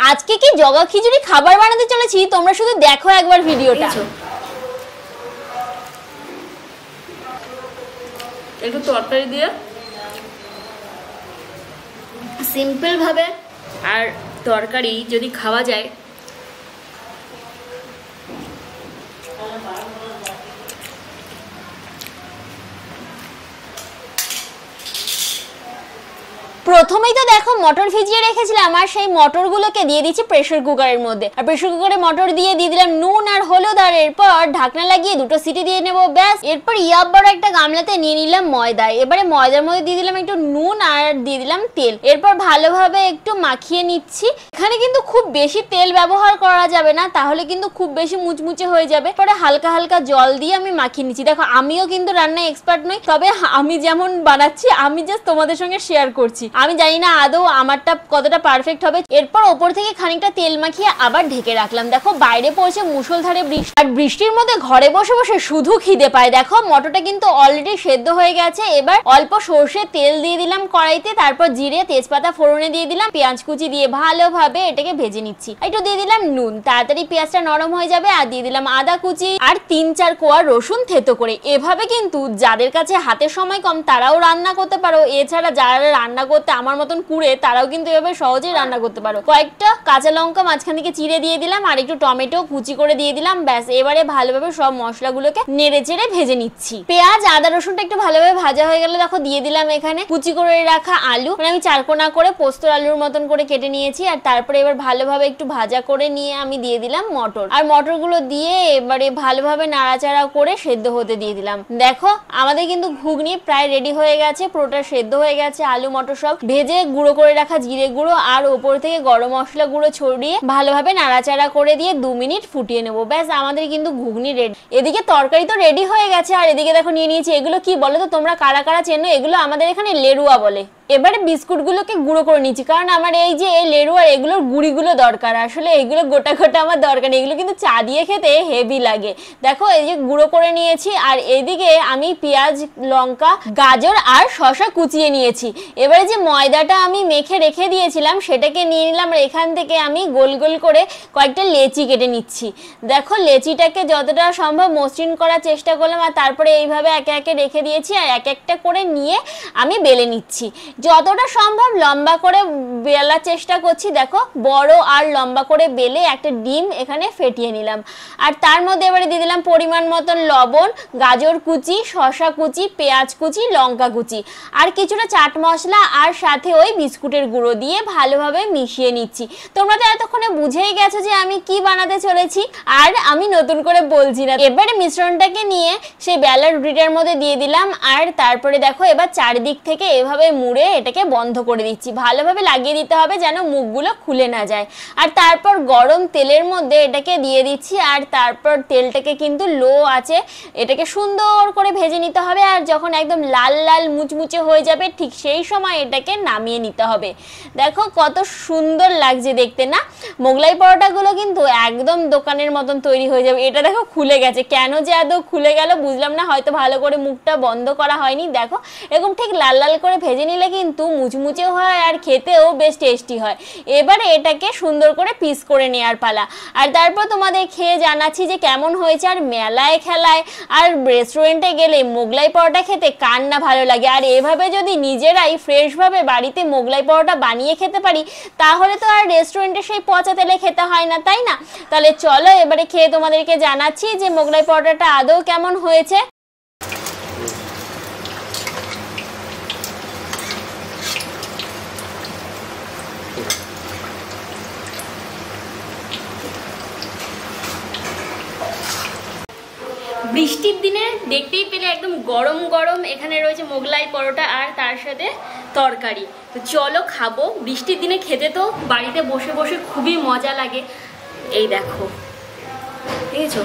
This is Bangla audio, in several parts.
আজকে কি জগা খিচুড়ি খাবার বানাতে চলেছি, তোমরা শুধু দেখো একবার ভিডিওটা। একটু তরকারি দিয়ে সিম্পল ভাবে, আর তরকারি যদি খাওয়া যায় প্রথমেই তো দেখো মটর ভিজিয়ে রেখেছিলাম, আর সেই মটরগুলোকে দিয়ে দিচ্ছি প্রেসার কুকারের মধ্যে। আর প্রেসার কুকারে মটর দিয়ে দিলাম নুন আর হলুদ, আর এরপর ঢাকনা লাগিয়ে 2টো সিটি দিয়ে নেব, ব্যাস। এরপর বড় একটা গামলাতে নিয়ে নিলাম ময়দা। এবারে ময়দার মধ্যে দিয়ে দিলাম একটু নুন আর দিয়ে দিলাম তেল। এরপর ভালোভাবে একটু মাখিয়ে নিচ্ছি। এখানে কিন্তু খুব বেশি তেল ব্যবহার করা যাবে না, তাহলে কিন্তু খুব বেশি মুচমুচে হয়ে যাবে। পরে হালকা হালকা জল দিয়ে আমি মাখিয়ে নিচ্ছি। দেখো আমিও কিন্তু রান্নায় এক্সপার্ট নই, তবে আমি যেমন বানাচ্ছি আমি জাস্ট তোমাদের সঙ্গে শেয়ার করছি। আমি জানি না আদৌ আমারটা কতটা পারফেক্ট হবে। এরপর ওপর থেকে খানিকটা তেল মাখিয়ে আবার ঢেকে রাখলাম। দেখো বাইরে পড়ছে মুষলধারে বৃষ্টি, আর বৃষ্টির মধ্যে ঘরে বসে বসে শুধু খিদে পায়। দেখো মটরটা কিন্তু অলরেডি সেদ্ধ হয়ে গেছে। এবার অল্প সর্ষে তেল দিয়ে দিলাম কড়াইতে, তারপর জিরে তেজপাতা ফোড়নে দিয়ে দিলাম, পেঁয়াজ কুচি দিয়ে ভালোভাবে এটাকে ভেজে নিচ্ছি। একটু দিয়ে দিলাম নুন, তাড়াতাড়ি পেঁয়াজটা নরম হয়ে যাবে। আর দিয়ে দিলাম আদা কুচি আর 3-4 কোয়া রসুন থেতো করে। এভাবে কিন্তু যাদের কাছে হাতের সময় কম তারাও রান্না করতে পারো। এছাড়া যারা রান্না করতে আমার মতন কুড়ে, তারাও কিন্তু এভাবে সহজেই রান্না করতে পারো। কয়েকটা কাঁচা লঙ্কা মাঝখান থেকে চিড়ে দিয়ে দিলাম, আর একটু টমেটো কুচি করে দিয়ে দিলাম, ব্যাস। এবারে ভালোভাবে সব মশলাগুলোকে নেড়ে চেড়ে ভেজে নিচ্ছি। পেঁয়াজ আদা রসুনটা একটু ভালোভাবে ভাজা হয়ে গেলে দেখো দিয়ে দিলাম এখানে কুচি করে রাখা আলু। মানে আমি 4 কোনা করে পোস্তর আলুর মতন করে কেটে নিয়েছি। আর তারপরে এবার ভালোভাবে একটু ভাজা করে নিয়ে আমি দিয়ে দিলাম মটর। আর মটরগুলো দিয়ে এবারে ভালোভাবে নাড়াচাড়া করে সেদ্ধ হতে দিয়ে দিলাম। দেখো আমাদের কিন্তু ঘুগনি প্রায় রেডি হয়ে গেছে, পুরোটা সেদ্ধ হয়ে গেছে। আলু মটর সব ভেজে গুঁড়ো করে রাখা জিরে গুঁড়ো আর ওপর থেকে গরম মশলা গুঁড়ো ছড়িয়ে ভালোভাবে নাড়াচাড়া করে দিয়ে 2 মিনিট ফুটিয়ে নেবো, ব্যাস। আমাদের কিন্তু ঘুগনি রেডি। এদিকে তরকারি তো রেডি হয়ে গেছে, আর এদিকে দেখো নিয়ে নিয়েছি এগুলো কি বলো তো তোমরা কারা কারা চেনো? এগুলো আমাদের এখানে লেরুয়া বলে। এবারে বিস্কুটগুলোকে গুঁড়ো করে নিচ্ছি, কারণ আমার এই যে এই লেরুয়ার এগুলোর গুঁড়িগুলো দরকার। আসলে এগুলো গোটা গোটা আমার দরকার নেই, এগুলো কিন্তু চা দিয়ে খেতে হেভি লাগে। দেখো এই যে গুঁড়ো করে নিয়েছি। আর এদিকে আমি পেঁয়াজ লঙ্কা গাজর আর শসা কুচিয়ে নিয়েছি। এবারে যে ময়দাটা আমি মেখে রেখে দিয়েছিলাম সেটাকে নিয়ে নিলাম, আর এখান থেকে আমি গোল গোল করে কয়েকটা লেচি কেটে নিচ্ছি। দেখো লেচিটাকে যতটা সম্ভব মসৃণ করার চেষ্টা করলাম, আর তারপরে এইভাবে একে একে রেখে দিয়েছি। আর এক একটা করে নিয়ে আমি বেলে নিচ্ছি, যতটা সম্ভব লম্বা করে বেলার চেষ্টা করছি। দেখো বড় আর লম্বা করে বেলে একটা ডিম এখানে ফেটিয়ে নিলাম। আর তার মধ্যে এবারে দিয়ে দিলাম পরিমাণ মতন লবণ, গাজর কুচি, শসা কুচি, পেঁয়াজ কুচি, লঙ্কা কুচি আর কিছুটা চাট মশলা, আর সাথে ওই বিস্কুটের গুঁড়ো দিয়ে ভালোভাবে মিশিয়ে নিচ্ছি। তোমরা তো এতক্ষণে বুঝেই গেছো যে আমি কি বানাতে চলেছি, আর আমি নতুন করে বলছি না। এবারে মিশ্রণটাকে নিয়ে সেই বেলার রুটিটার মধ্যে দিয়ে দিলাম। আর তারপরে দেখো এবার চারিদিক থেকে এভাবে মুড়ে এটাকে বন্ধ করে দিচ্ছি। ভালোভাবে লাগিয়ে দিতে হবে যেন মুখগুলো খুলে না যায়। আর তারপর গরম তেলের মধ্যে এটাকে দিয়ে দিচ্ছি। আর তারপর তেলটাকে কিন্তু লো আছে, এটাকে সুন্দর করে ভেজে নিতে হবে। আর যখন একদম লাল লাল মুচমুচে হয়ে যাবে ঠিক সেই সময় এটাকে নামিয়ে নিতে হবে। দেখো কত সুন্দর লাগছে দেখতে না? মোগলাই পরোটাগুলো কিন্তু একদম দোকানের মতন তৈরি হয়ে যাবে। এটা দেখো খুলে গেছে, কেন যে আদৌ খুলে গেল বুঝলাম না, হয়তো ভালো করে মুখটা বন্ধ করা হয়নি। দেখো এরকম ঠিক লাল লাল করে ভেজে নিলে কিন্তু মুচমুচেও হয় আর খেতেও বেশ টেস্টি হয়। এবারে এটাকে সুন্দর করে পিস করে নেওয়ার পালা। আর তারপর তোমাদের খেয়ে জানাচ্ছি যে কেমন হয়েছে। আর মেলায় খেলায় আর রেস্টুরেন্টে গেলে মোগলাই পরোটা খেতে কার না ভালো লাগে। আর এভাবে যদি নিজেরাই ফ্রেশভাবে বাড়িতে মোগলাই পরোটা বানিয়ে খেতে পারি তাহলে তো আর রেস্টুরেন্টে সেই পচা তেলে খেতে হয় না, তাই না? তাহলে চলো এবারে খেয়ে তোমাদেরকে জানাচ্ছি যে মোগলাই পরোটাটা আদৌ কেমন হয়েছে। বৃষ্টির দিনে দেখতেই পেলে একদম গরম গরম এখানে রয়েছে মোগলাই পরোটা আর তার সাথে তরকারি। তো চলো খাবো। বৃষ্টির দিনে খেতে তো বাড়িতে বসে বসে খুবই মজা লাগে। এই দেখো, দেখেছো?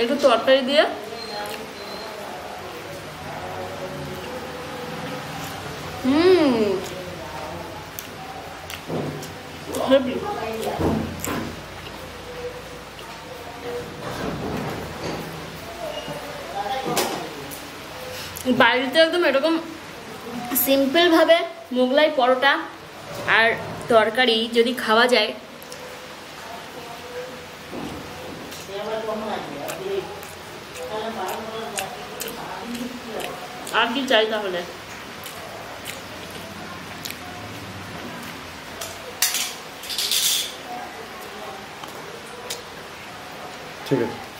একটু তরকারি দিয়ে হেভি। বাড়িতে একদম এরকম সিম্পল ভাবে মোগলাই পরোটা আর তরকারি যদি খাওয়া যায়, আর কি চাই তাহলে। ঠিক আছে।